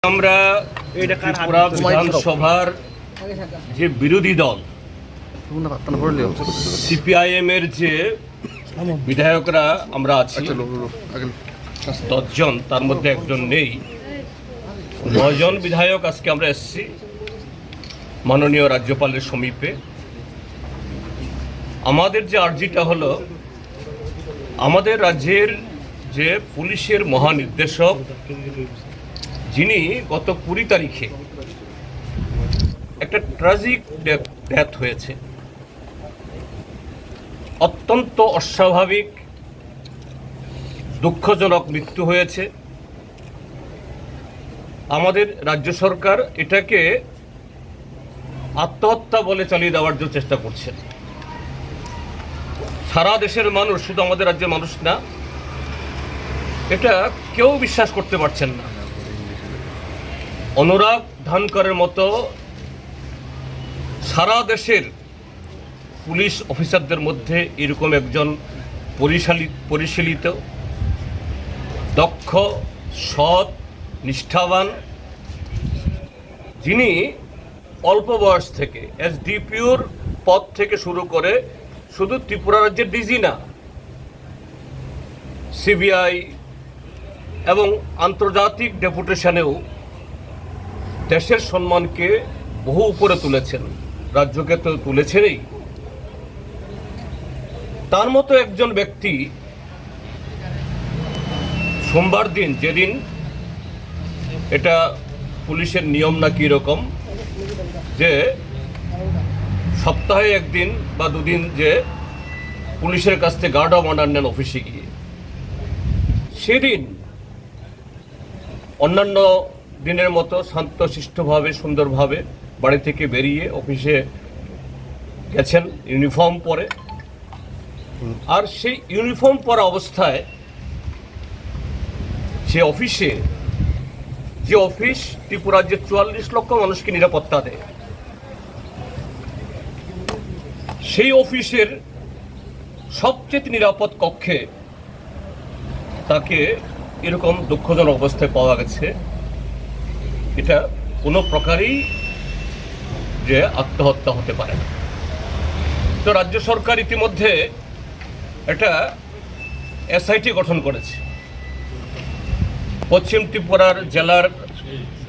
আমরা ত্রিপুরা বিধানসভার যে বিরোধী দল সিপিআইএম এর যে বিধায়করা আমরা আছি 10 জন, তার মধ্যে একজন নেই। 9 জন বিধায়ক আজকে আমরা এসেছি মাননীয় রাজ্যপালের সমীপে। আমাদের যে আর্জিটা হলো, আমাদের রাজ্যের যে পুলিশের মহানির্দেশক যিনি গত 20 তারিখে একটা ট্র্যাজিক ডেথ হয়েছে, অত্যন্ত অস্বাভাবিক দুঃখজনক মৃত্যু হয়েছে। আমাদের রাজ্য সরকার এটাকে আত্মহত্যা বলে চালিয়ে দেওয়ার জন্য চেষ্টা করছে। সারা দেশের মানুষ, শুধু আমাদের রাজ্যের মানুষ না, এটা কেউ বিশ্বাস করতে পারছেন না। অনুরাগ ধানকরের মতো সারা দেশের পুলিশ অফিসারদের মধ্যে এরকম একজন পরিশীলিত, দক্ষ, সৎ, নিষ্ঠাবান, যিনি অল্প বয়স থেকে এসডিপিওর পদ থেকে শুরু করে শুধু ত্রিপুরা রাজ্যের ডিজি না, সিবিআই এবং আন্তর্জাতিক ডেপুটেশনেও দেশের সম্মানকে বহু উপরে তুলেছেন, রাজ্যকে তো তুলেছেনই। তার মতো একজন ব্যক্তি সোমবার দিন, যেদিন এটা পুলিশের নিয়ম নাকি এরকম যে সপ্তাহে একদিন বা দুদিন যে পুলিশের কাছ থেকে গার্ড অফ অনার নেন অফিসে গিয়ে, সেদিন অন্যান্য দিনের মতো শান্তশিষ্টভাবে সুন্দরভাবে বাড়ি থেকে বেরিয়ে অফিসে গেছেন ইউনিফর্ম পরে। আর সেই ইউনিফর্ম পরা অবস্থায় সে অফিসে, যে অফিস ত্রিপুরার যে 44 লক্ষ মানুষকে নিরাপত্তা দেয়, সেই অফিসের সবচেয়ে নিরাপদ কক্ষে তাকে এরকম দুঃখজনক অবস্থায় পাওয়া গেছে। এটা কোনো প্রকারই যে আত্মহত্যা হতে পারে না। তো রাজ্য সরকার ইতিমধ্যে একটা এসআইটি গঠন করেছে। পশ্চিম ত্রিপুরার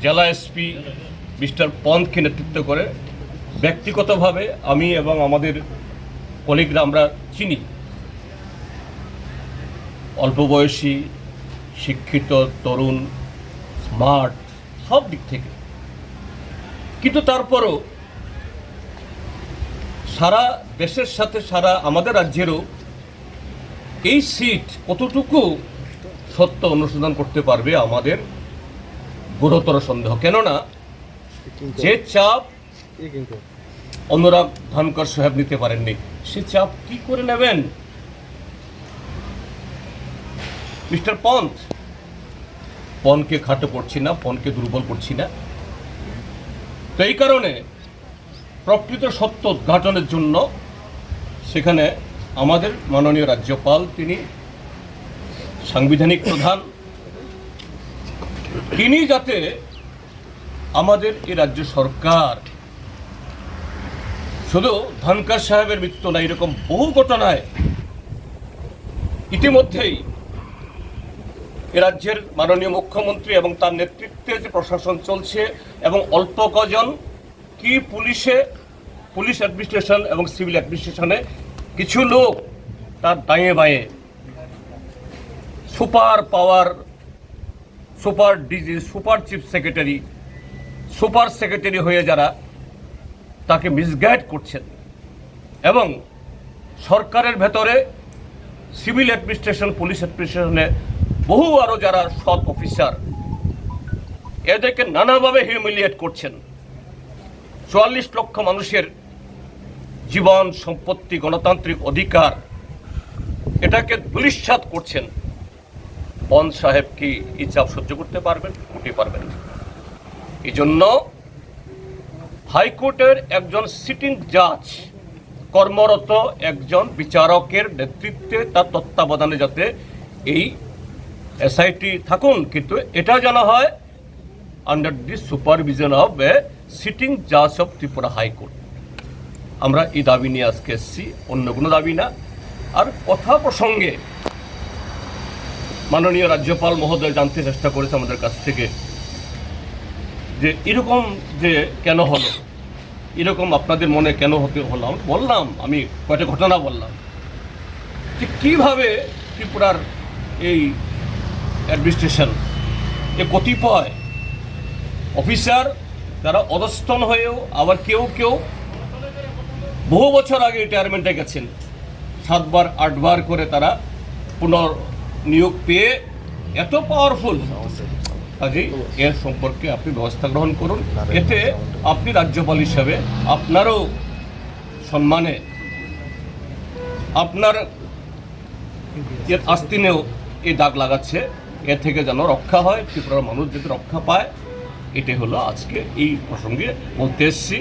জেলা এসপি মিস্টার পন্থকে নেতৃত্ব করে ব্যক্তিগতভাবে আমি এবং আমাদের কলিগরা আমরা চিনি, অল্প বয়সী, শিক্ষিত, তরুণ, স্মার্ট, সব দিক থেকে। কিন্তু তারপরও সারা দেশের সাথে সারা আমাদের রাজ্যেরও এই সিট কতটুকু সত্য অনুসন্ধান করতে পারবে আমাদের গুরুতর সন্দেহ। কেননা যে চাপ অনুরাগ ধানকর সাহেব নিতে পারেননি, সে চাপ কি করে নেবেন মিস্টার পনকে খাটো করছি না, পনকে দুর্বল করছি না। তো এই কারণে প্রকৃত সত্য উদ্ঘাটনের জন্য সেখানে আমাদের মাননীয় রাজ্যপাল, তিনি সাংবিধানিক প্রধান, তিনি যাতে আমাদের এই রাজ্য সরকার শুধু ধানকর সাহেবের মৃত্যু না, এরকম বহু ঘটনায় ইতিমধ্যেই এ রাজ্যের মাননীয় মুখ্যমন্ত্রী এবং তার নেতৃত্বে যে প্রশাসন চলছে, এবং অল্প কজন কি পুলিশ অ্যাডমিনিস্ট্রেশন এবং সিভিল অ্যাডমিনিস্ট্রেশনে কিছু লোক তার দাঁয়ে বাঁয়ে super power, super DG, super chief secretary, super secretary হয়ে যারা তাকে মিসগাইড করছেন, এবং সরকারের ভেতরে সিভিল অ্যাডমিনিস্ট্রেশন, পুলিশ অ্যাডমিনিস্ট্রেশনে বহু আরও যারা সৎ অফিসার, এদেরকে নানাভাবে হিউমিলিয়েট করছেন। 44 লক্ষ মানুষের জীবন, সম্পত্তি, গণতান্ত্রিক অধিকার, এটাকে দুলিশ্বাত করছেন। পন্থ সাহেব কি এই চাপ সহ্য করতে পারবেন? মোটেই পারবেন না। এই জন্য হাইকোর্টের একজন সিটিং জাজ, কর্মরত একজন বিচারকের নেতৃত্বে, তার তত্ত্বাবধানে যাতে এই এসআইটি থাকুন, কিন্তু এটা জানা হয় under the supervision of a sitting judge of Tripura High Court. আমরা এই দাবি নিয়ে আজকে এসেছি, অন্য কোনো দাবি না। আর কথা প্রসঙ্গে মাননীয় রাজ্যপাল মহোদয় জানতে চেষ্টা করেছে আমাদের কাছ থেকে যে এরকম যে কেন হলো, এরকম আপনাদের মনে কেন হতে হলো। বললাম, আমি কয়েকটা ঘটনা বললাম যে কীভাবে ত্রিপুরার এই অ্যাডমিনিস্ট্রেশন এ কতিপয় অফিসার তারা অধস্তন হয়েও, আবার কেউ কেউ বহু বছর আগে রিটায়ারমেন্টে গেছেন, 7 বার 8 বার করে তারা পুনর্নিয়োগ পেয়ে এত পাওয়ারফুল। কাজেই এর সম্পর্কে আপনি ব্যবস্থা গ্রহণ করুন, এতে আপনি রাজ্যপাল হিসাবে আপনারও সম্মানে, আপনার আস্তিনেও এই দাগ লাগাচ্ছে। এ থেকে যেন রক্ষা হয়, ত্রিপুরার মানুষ যাতে রক্ষা পায়, এটাই হলো আজকে এই প্রসঙ্গে বলতে এসেছি।